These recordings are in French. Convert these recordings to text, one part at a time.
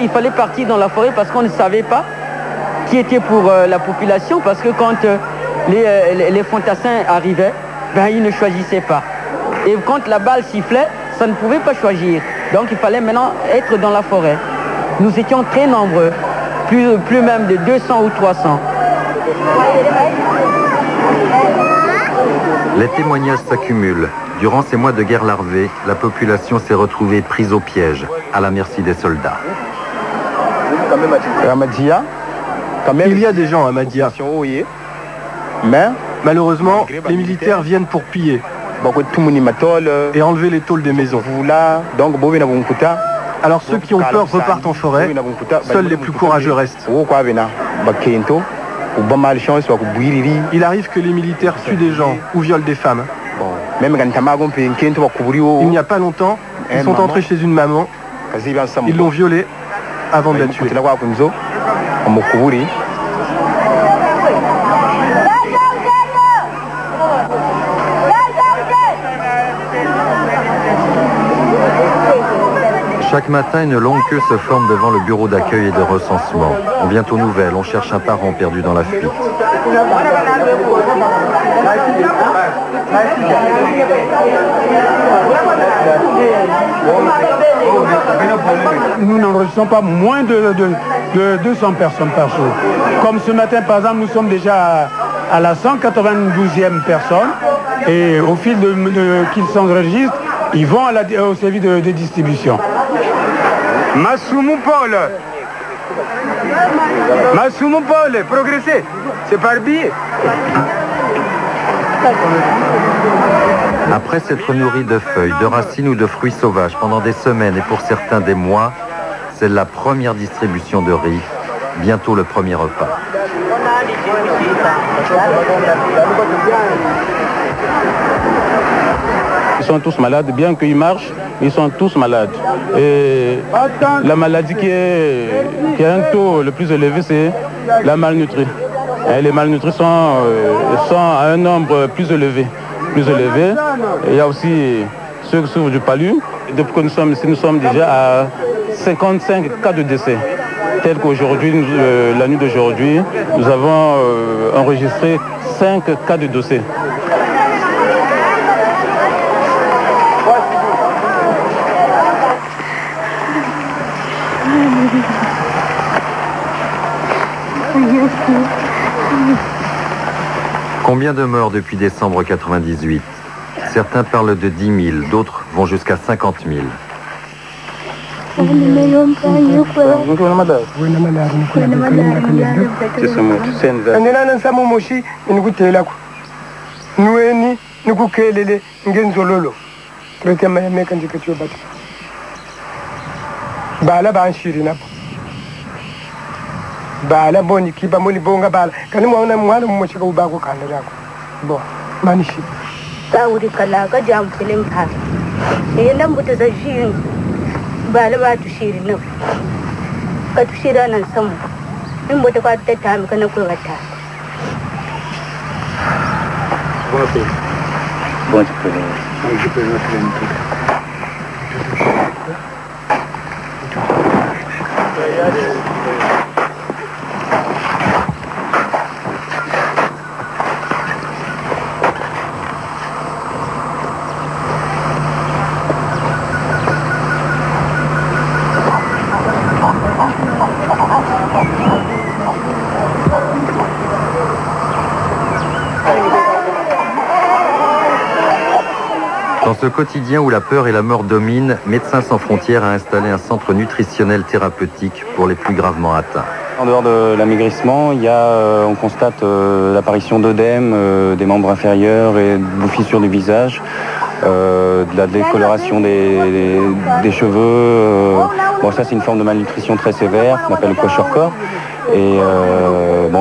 il fallait partir dans la forêt parce qu'on ne savait pas qui était pour la population, parce que quand les fantassins arrivaient, ben, ils ne choisissaient pas. Et quand la balle sifflait, ça ne pouvait pas choisir. Donc il fallait maintenant être dans la forêt. Nous étions très nombreux, plus même de 200 ou 300. Les témoignages s'accumulent. Durant ces mois de guerre larvée, la population s'est retrouvée prise au piège, à la merci des soldats. Il y a des gens à Mahdia. Mais malheureusement, les militaires viennent pour piller et enlever les tôles des maisons. Alors ceux qui ont peur repartent en forêt, seuls les plus courageux restent. Il arrive que les militaires tuent des gens ou violent des femmes. Il n'y a pas longtemps, ils sont entrés chez une maman, ils l'ont violée avant de la tuer. Chaque matin, une longue queue se forme devant le bureau d'accueil et de recensement. On vient aux nouvelles, on cherche un parent perdu dans la fuite. Nous n'enregistrons pas moins de 200 personnes par jour. Comme ce matin, par exemple, nous sommes déjà à la 192e personne. Et au fil qu'ils s'enregistrent, ils vont au service de distribution. Massoumou Paul, progressez, c'est par billet. Après s'être nourri de feuilles, de racines ou de fruits sauvages pendant des semaines et pour certains des mois, c'est la première distribution de riz, bientôt le premier repas. Ils sont tous malades, bien qu'ils marchent, ils sont tous malades. Et la maladie qui a un taux le plus élevé, c'est la malnutrie. Et les malnutris sont à un nombre plus élevé. Et il y a aussi ceux qui souffrent du palu. Depuis que nous sommes ici, nous sommes déjà à 55 cas de décès. Tel qu'aujourd'hui, la nuit d'aujourd'hui, nous avons enregistré 5 cas de décès. Combien de morts depuis décembre 98? Certains parlent de 10 000, d'autres vont jusqu'à 50 000. Bala boni kiba muli bonga bala kani mwana mwana mmochika ubako kanda lako bo manishi tauri kala ka jam film tha yenda mbuta za jin bala ba tu shiri no ka tu shira nan sam in mbuta ka ta ta mi kana ko gata Bon, Dans ce quotidien où la peur et la mort dominent, Médecins sans frontières a installé un centre nutritionnel thérapeutique pour les plus gravement atteints. En dehors de l'amaigrissement, on constate l'apparition d'œdèmes des membres inférieurs et de fissures du visage, de la décoloration des cheveux. Bon, ça c'est une forme de malnutrition très sévère qu'on appelle le kwashiorkor et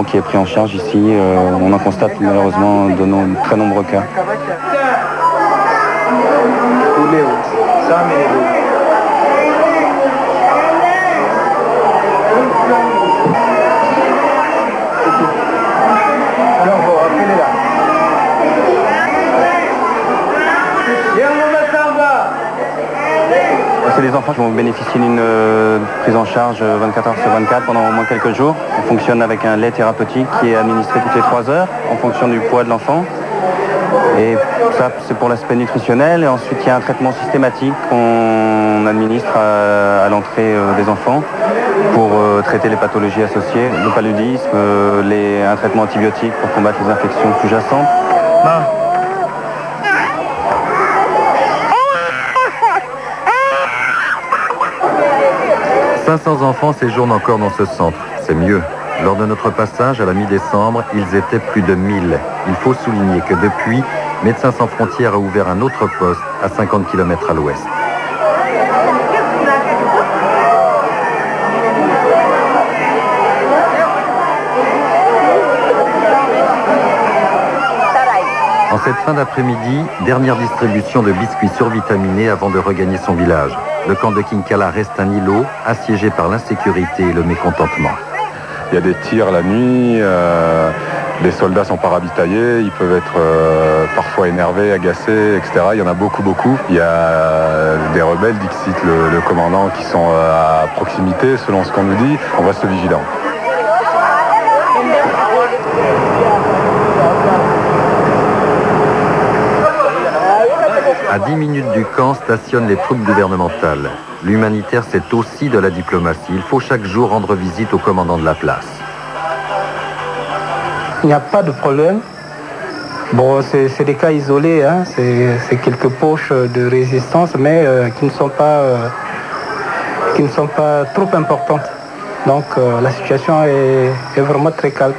qui est pris en charge ici. On en constate malheureusement de très nombreux cas. c'est des enfants qui vont bénéficier d'une prise en charge 24 heures sur 24 pendant au moins quelques jours. On fonctionne avec un lait thérapeutique qui est administré toutes les 3 heures en fonction du poids de l'enfant. Et ça, c'est pour l'aspect nutritionnel. Et ensuite, il y a un traitement systématique qu'on administre à l'entrée des enfants pour traiter les pathologies associées, le paludisme, un traitement antibiotique pour combattre les infections sous-jacentes. 500 enfants séjournent encore dans ce centre. C'est mieux. Lors de notre passage à la mi-décembre, ils étaient plus de 1000. Il faut souligner que depuis, Médecins sans frontières a ouvert un autre poste à 50 km à l'ouest. En cette fin d'après-midi, dernière distribution de biscuits survitaminés avant de regagner son village. Le camp de Kinkala reste un îlot assiégé par l'insécurité et le mécontentement. Il y a des tirs la nuit, les soldats sont pas ravitaillés, ils peuvent être parfois énervés, agacés, etc. Il y en a beaucoup. Il y a des rebelles, Dixit, le commandant, qui sont à proximité, selon ce qu'on nous dit. On reste vigilant. À 10 minutes du camp stationnent les troupes gouvernementales. L'humanitaire, c'est aussi de la diplomatie. Il faut chaque jour rendre visite au commandant de la place. Il n'y a pas de problème. Bon, c'est des cas isolés, hein. C'est quelques poches de résistance, mais qui ne sont pas trop importantes. Donc la situation est vraiment très calme.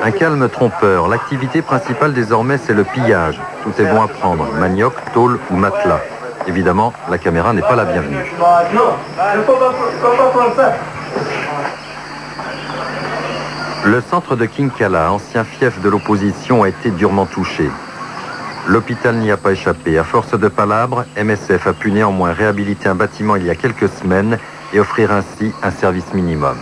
Un calme trompeur. L'activité principale désormais, c'est le pillage. Tout est bon à prendre. Manioc, tôle ou matelas. Évidemment, la caméra n'est pas la bienvenue. Le centre de Kinkala, ancien fief de l'opposition, a été durement touché. L'hôpital n'y a pas échappé. À force de palabres, MSF a pu néanmoins réhabiliter un bâtiment il y a quelques semaines et offrir ainsi un service minimum.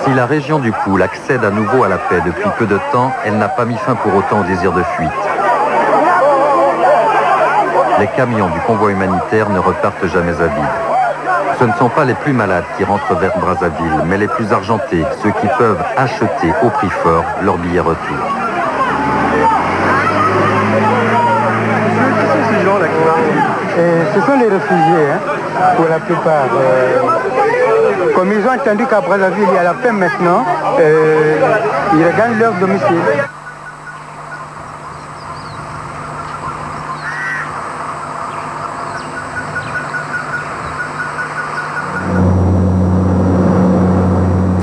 Si la région du Poul accède à nouveau à la paix depuis peu de temps, elle n'a pas mis fin pour autant au désir de fuite. Les camions du convoi humanitaire ne repartent jamais à vide. Ce ne sont pas les plus malades qui rentrent vers Brazzaville, mais les plus argentés, ceux qui peuvent acheter au prix fort leur billet retour. Ces gens-là qui partent, ce sont les réfugiés, hein, pour la plupart. Comme ils ont entendu qu'à Brazzaville, il y a la paix maintenant, ils regagnent leur domicile.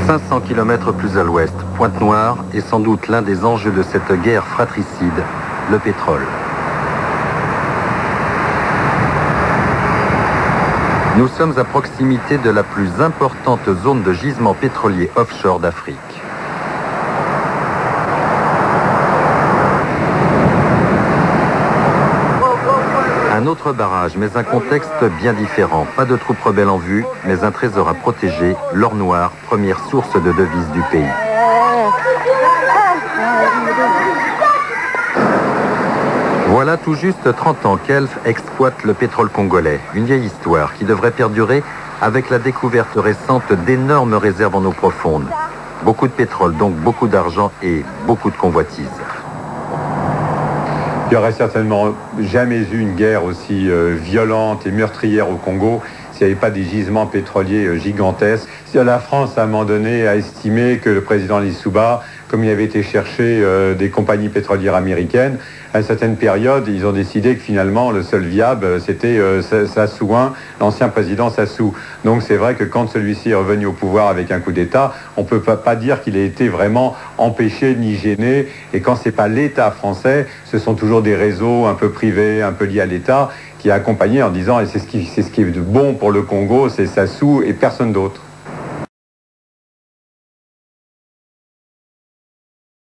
« 500 km plus à l'ouest, Pointe-Noire est sans doute l'un des enjeux de cette guerre fratricide, le pétrole. Nous sommes à proximité de la plus importante zone de gisement pétrolier offshore d'Afrique. Un autre barrage, mais un contexte bien différent. Pas de troupes rebelles en vue, mais un trésor à protéger, l'or noir, première source de devises du pays. Voilà tout juste 30 ans qu'Elf exploite le pétrole congolais. Une vieille histoire qui devrait perdurer avec la découverte récente d'énormes réserves en eau profonde. Beaucoup de pétrole, donc beaucoup d'argent et beaucoup de convoitises. Il n'y aurait certainement jamais eu une guerre aussi violente et meurtrière au Congo s'il n'y avait pas des gisements pétroliers gigantesques. Si la France, à un moment donné, a estimé que le président Lissouba, comme il avait été chercher des compagnies pétrolières américaines, à une certaine période, ils ont décidé que finalement, le seul viable, c'était Sassou 1, l'ancien président Sassou. Donc c'est vrai que quand celui-ci est revenu au pouvoir avec un coup d'État, on ne peut pas dire qu'il a été vraiment empêché ni gêné. Et quand ce n'est pas l'État français, ce sont toujours des réseaux un peu privés, un peu liés à l'État, qui a accompagné en disant, et c'est ce qui est de bon pour le Congo, c'est Sassou et personne d'autre.